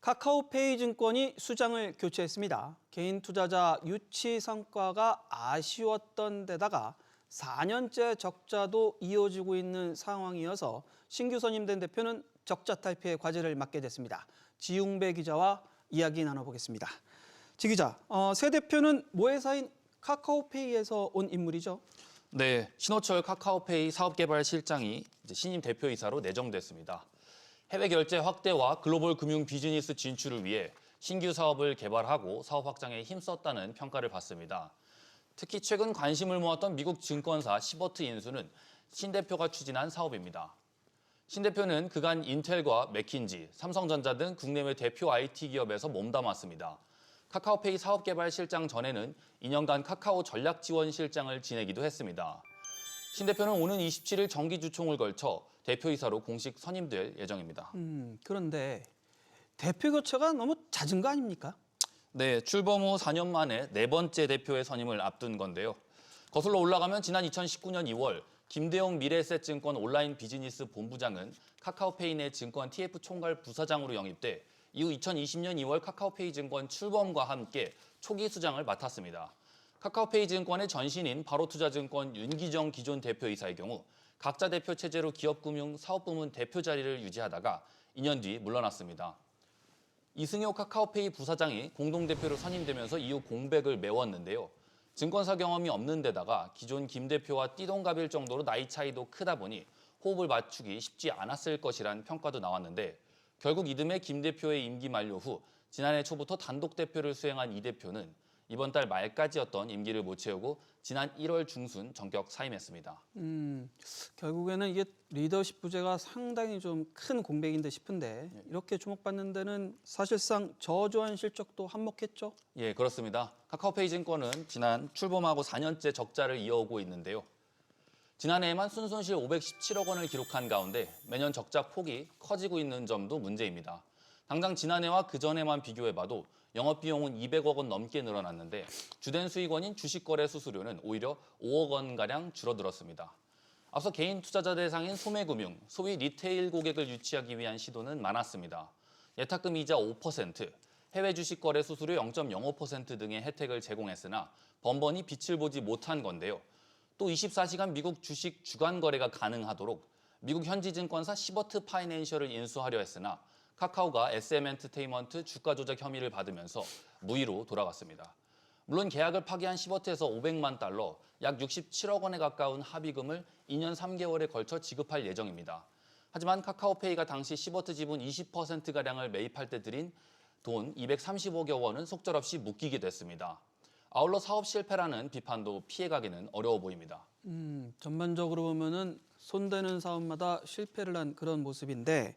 카카오페이 증권이 수장을 교체했습니다. 개인 투자자 유치 성과가 아쉬웠던 데다가 4년째 적자도 이어지고 있는 상황이어서 신규 선임된 대표는 적자 탈피의 과제를 맡게 됐습니다. 지웅배 기자와 이야기 나눠보겠습니다. 지 기자, 새 대표는 모회사인 카카오페이에서 온 인물이죠? 네, 신호철 카카오페이 사업개발실장이 신임 대표이사로 내정됐습니다. 해외 결제 확대와 글로벌 금융 비즈니스 진출을 위해 신규 사업을 개발하고 사업 확장에 힘썼다는 평가를 받습니다. 특히 최근 관심을 모았던 미국 증권사 시버트 인수는 신 대표가 추진한 사업입니다. 신 대표는 그간 인텔과 맥킨지, 삼성전자 등 국내외 대표 IT 기업에서 몸담았습니다. 카카오페이 사업개발실장 전에는 2년간 카카오 전략지원실장을 지내기도 했습니다. 신 대표는 오는 27일 정기주총을 걸쳐 대표이사로 공식 선임될 예정입니다. 그런데 대표 교체가 너무 잦은 거 아닙니까? 네, 출범 후 4년 만에 네 번째 대표의 선임을 앞둔 건데요. 거슬러 올라가면 지난 2019년 2월 김대용 미래에셋증권 온라인 비즈니스 본부장은 카카오페이 내 증권 TF 총괄 부사장으로 영입돼 이후 2020년 2월 카카오페이 증권 출범과 함께 초기 수장을 맡았습니다. 카카오페이 증권의 전신인 바로투자증권 윤기정 기존 대표이사의 경우 각자 대표 체제로 기업금융 사업부문 대표 자리를 유지하다가 2년 뒤 물러났습니다. 이승효 카카오페이 부사장이 공동대표로 선임되면서 이후 공백을 메웠는데요. 증권사 경험이 없는 데다가 기존 김 대표와 띠동갑일 정도로 나이 차이도 크다 보니 호흡을 맞추기 쉽지 않았을 것이란 평가도 나왔는데 결국 이듬해 김 대표의 임기 만료 후 지난해 초부터 단독 대표를 수행한 이 대표는 이번 달 말까지였던 임기를 못 채우고 지난 1월 중순 전격 사임했습니다. 결국에는 이게 리더십 부재가 상당히 좀 큰 공백인데 싶은데 이렇게 주목받는 데는 사실상 저조한 실적도 한몫했죠? 예, 그렇습니다. 카카오페이 증권은 지난 출범하고 4년째 적자를 이어오고 있는데요. 지난해에만 순손실 517억 원을 기록한 가운데 매년 적자 폭이 커지고 있는 점도 문제입니다. 당장 지난해와 그전해만 비교해봐도 영업비용은 200억 원 넘게 늘어났는데 주된 수익원인 주식거래 수수료는 오히려 5억 원가량 줄어들었습니다. 앞서 개인 투자자 대상인 소매금융, 소위 리테일 고객을 유치하기 위한 시도는 많았습니다. 예탁금 이자 5%, 해외 주식 거래 수수료 0.05% 등의 혜택을 제공했으나 번번이 빛을 보지 못한 건데요. 또 24시간 미국 주식 주간 거래가 가능하도록 미국 현지 증권사 시버트 파이낸셜을 인수하려 했으나 카카오가 SM 엔터테인먼트 주가 조작 혐의를 받으면서 무의로 돌아갔습니다. 물론 계약을 파기한 시버트에서 500만 달러, 약 67억 원에 가까운 합의금을 2년 3개월에 걸쳐 지급할 예정입니다. 하지만 카카오페이가 당시 시버트 지분 20%가량을 매입할 때 들인 돈 230억여 원은 속절없이 묶이게 됐습니다. 아울러 사업 실패라는 비판도 피해가기는 어려워 보입니다. 전반적으로 보면은 손대는 사업마다 실패를 한 그런 모습인데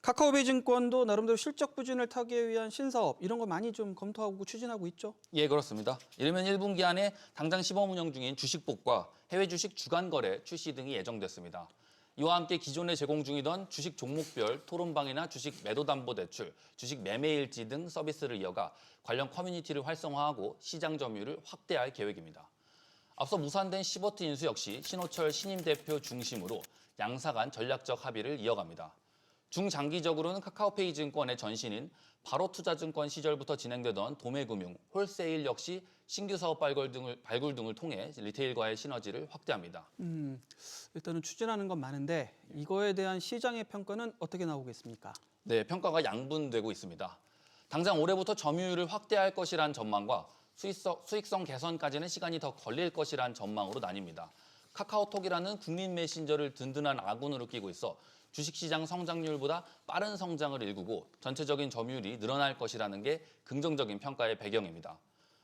카카오페이 증권도 나름대로 실적 부진을 타기 위한 신사업 이런 거 많이 좀 검토하고 추진하고 있죠? 예, 그렇습니다. 이르면 1분기 안에 당장 시범 운영 중인 주식복과 해외 주식 주간 거래 출시 등이 예정됐습니다. 이와 함께 기존에 제공 중이던 주식 종목별 토론방이나 주식 매도담보대출, 주식 매매일지 등 서비스를 이어가 관련 커뮤니티를 활성화하고 시장 점유율을 확대할 계획입니다. 앞서 무산된 시버트 인수 역시 신호철 신임 대표 중심으로 양사 간 전략적 합의를 이어갑니다. 중장기적으로는 카카오페이 증권의 전신인 바로투자증권 시절부터 진행되던 도매금융, 홀세일 역시 신규 사업 발굴 등을 통해 리테일과의 시너지를 확대합니다. 일단은 추진하는 건 많은데 이거에 대한 시장의 평가는 어떻게 나오겠습니까? 네, 평가가 양분되고 있습니다. 당장 올해부터 점유율을 확대할 것이란 전망과 수익성 개선까지는 시간이 더 걸릴 것이란 전망으로 나뉩니다. 카카오톡이라는 국민 메신저를 든든한 아군으로 끼고 있어 주식시장 성장률보다 빠른 성장을 일구고 전체적인 점유율이 늘어날 것이라는 게 긍정적인 평가의 배경입니다.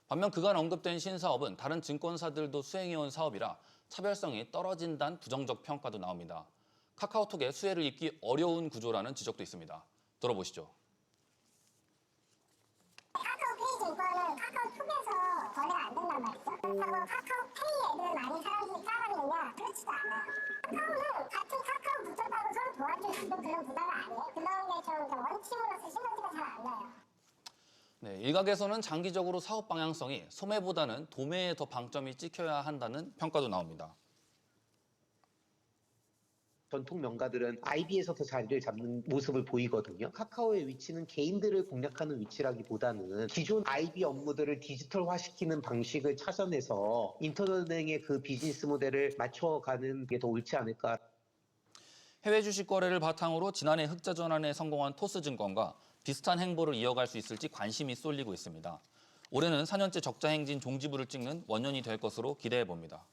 반면 그간 언급된 신사업은 다른 증권사들도 수행해온 사업이라 차별성이 떨어진다는 부정적 평가도 나옵니다. 카카오톡에 수혜를 입기 어려운 구조라는 지적도 있습니다. 들어보시죠. 카카오페이 증권은 카카오톡에서 거래가 안 된단 말이죠. 그렇다고 카카오페이 애들 많이 사람들이 따라가느냐? 그렇지도 않아요. 카카오는 같은 카카오 붙였다고 서로 도와줄 수 있는 그런 구조가 아니에요. 그런 게 좀 원칙으로서 시너지가 잘 안 나요. 네, 일각에서는 장기적으로 사업 방향성이 소매보다는 도매에 더 방점이 찍혀야 한다는 평가도 나옵니다. 전통 명가들은 IB에서 더 자리를 잡는 모습을 보이거든요. 카카오의 위치는 개인들을 공략하는 위치라기보다는 기존 IB 업무들을 디지털화시키는 방식을 찾아내서 인터넷은행의 그 비즈니스 모델을 맞춰가는 게 더 옳지 않을까. 해외 주식 거래를 바탕으로 지난해 흑자 전환에 성공한 토스증권과 비슷한 행보를 이어갈 수 있을지 관심이 쏠리고 있습니다. 올해는 4년째 적자 행진 종지부를 찍는 원년이 될 것으로 기대해 봅니다.